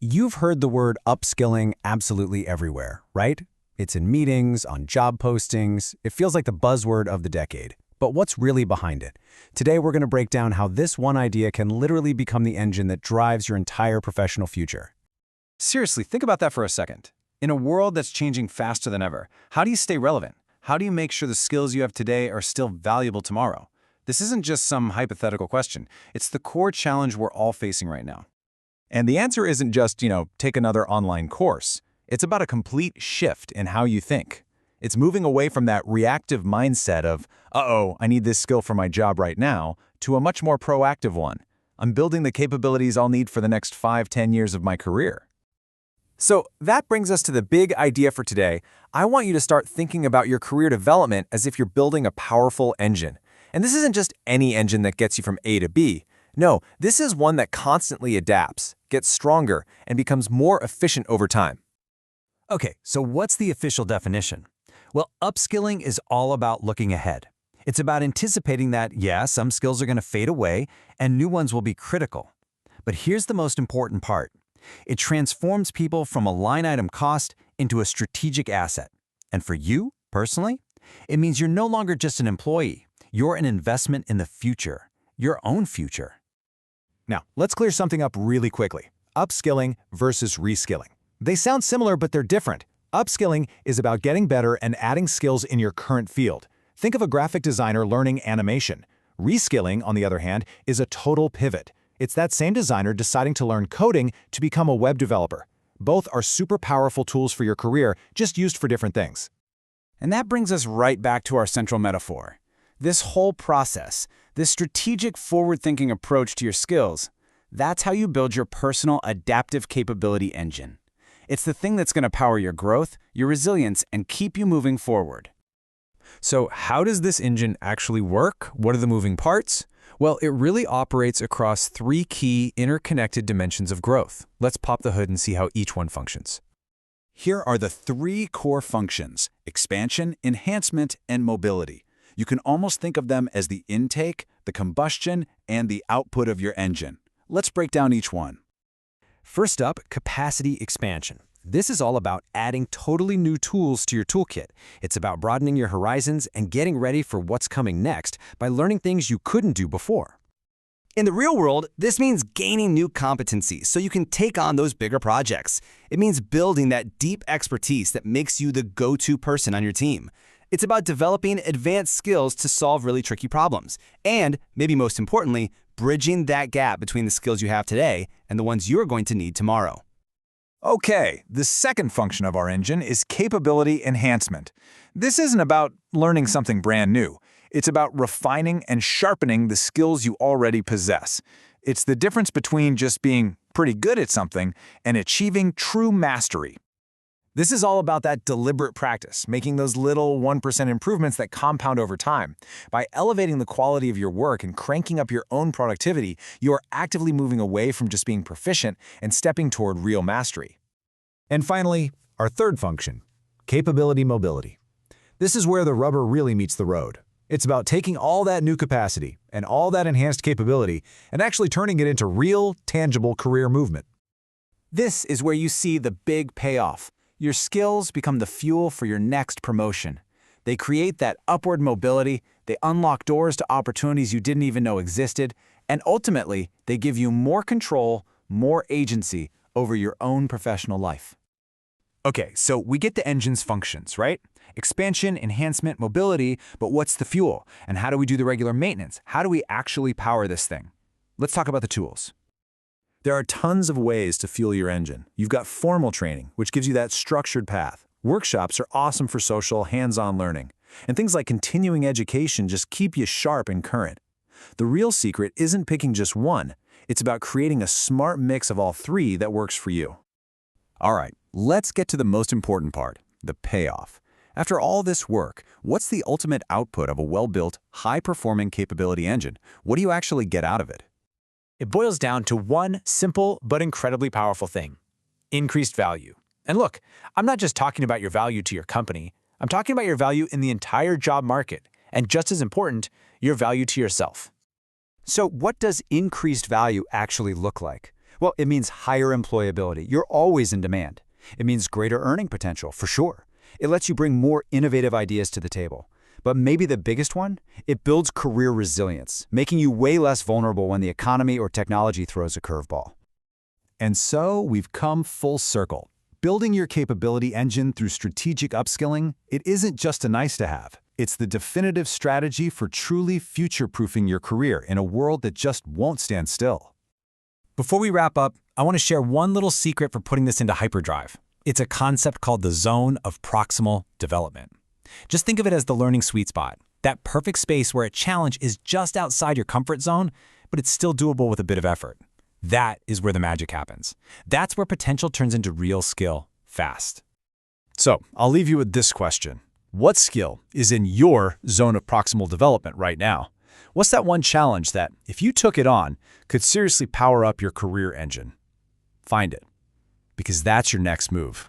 You've heard the word upskilling absolutely everywhere, right? It's in meetings, on job postings. It feels like the buzzword of the decade. But what's really behind it? Today, we're going to break down how this one idea can literally become the engine that drives your entire professional future. Seriously, think about that for a second. In a world that's changing faster than ever, how do you stay relevant? How do you make sure the skills you have today are still valuable tomorrow? This isn't just some hypothetical question. It's the core challenge we're all facing right now. And the answer isn't just, take another online course. It's about a complete shift in how you think. It's moving away from that reactive mindset of, I need this skill for my job right now, to a much more proactive one. I'm building the capabilities I'll need for the next 5-10 years of my career. So that brings us to the big idea for today. I want you to start thinking about your career development as if you're building a powerful engine. And this isn't just any engine that gets you from A to B. No, this is one that constantly adapts, gets stronger, and becomes more efficient over time. Okay, so what's the official definition? Well, upskilling is all about looking ahead. It's about anticipating that, some skills are going to fade away and new ones will be critical. But here's the most important part. It transforms people from a line item cost into a strategic asset. And for you, personally, it means you're no longer just an employee. You're an investment in the future, your own future. Now, let's clear something up really quickly. Upskilling versus reskilling. They sound similar, but they're different. Upskilling is about getting better and adding skills in your current field. Think of a graphic designer learning animation. Reskilling, on the other hand, is a total pivot. It's that same designer deciding to learn coding to become a web developer. Both are super powerful tools for your career, just used for different things. And that brings us right back to our central metaphor. This whole process, this strategic forward-thinking approach to your skills, that's how you build your personal adaptive capability engine. It's the thing that's going to power your growth, your resilience, and keep you moving forward. So how does this engine actually work? What are the moving parts? Well, it really operates across 3 key interconnected dimensions of growth. Let's pop the hood and see how each one functions. Here are the 3 core functions: expansion, enhancement, and mobility. You can almost think of them as the intake, the combustion, and the output of your engine. Let's break down each one. First up, capacity expansion. This is all about adding totally new tools to your toolkit. It's about broadening your horizons and getting ready for what's coming next by learning things you couldn't do before. In the real world, this means gaining new competencies so you can take on those bigger projects. It means building that deep expertise that makes you the go-to person on your team. It's about developing advanced skills to solve really tricky problems. And, maybe most importantly, bridging that gap between the skills you have today and the ones you're going to need tomorrow. Okay, the second function of our engine is capability enhancement. This isn't about learning something brand new. It's about refining and sharpening the skills you already possess. It's the difference between just being pretty good at something and achieving true mastery. This is all about that deliberate practice, making those little 1% improvements that compound over time. By elevating the quality of your work and cranking up your own productivity, you are actively moving away from just being proficient and stepping toward real mastery. And finally, our third function, capability mobility. This is where the rubber really meets the road. It's about taking all that new capacity and all that enhanced capability and actually turning it into real, tangible career movement. This is where you see the big payoff. Your skills become the fuel for your next promotion. They create that upward mobility, they unlock doors to opportunities you didn't even know existed, and ultimately, they give you more control, more agency over your own professional life. Okay, so we get the engine's functions, right? Expansion, enhancement, mobility, but what's the fuel? And how do we do the regular maintenance? How do we actually power this thing? Let's talk about the tools. There are tons of ways to fuel your engine. You've got formal training, which gives you that structured path. Workshops are awesome for social, hands-on learning. And things like continuing education just keep you sharp and current. The real secret isn't picking just one. It's about creating a smart mix of all 3 that works for you. All right, let's get to the most important part, the payoff. After all this work, what's the ultimate output of a well-built, high-performing capability engine? What do you actually get out of it? It boils down to one simple but incredibly powerful thing: increased value. And look, I'm not just talking about your value to your company. I'm talking about your value in the entire job market, and just as important, your value to yourself. So what does increased value actually look like? Well, it means higher employability. You're always in demand. It means greater earning potential, for sure. It lets you bring more innovative ideas to the table. But maybe the biggest one? It builds career resilience, making you way less vulnerable when the economy or technology throws a curveball. And so we've come full circle. Building your capability engine through strategic upskilling, it isn't just a nice-to-have. It's the definitive strategy for truly future-proofing your career in a world that just won't stand still. Before we wrap up, I want to share one little secret for putting this into hyperdrive. It's a concept called the zone of proximal development. Just think of it as the learning sweet spot, that perfect space where a challenge is just outside your comfort zone, but it's still doable with a bit of effort. That is where the magic happens. That's where potential turns into real skill fast. So, I'll leave you with this question. What skill is in your zone of proximal development right now? What's that one challenge that, if you took it on, could seriously power up your career engine? Find it, because that's your next move.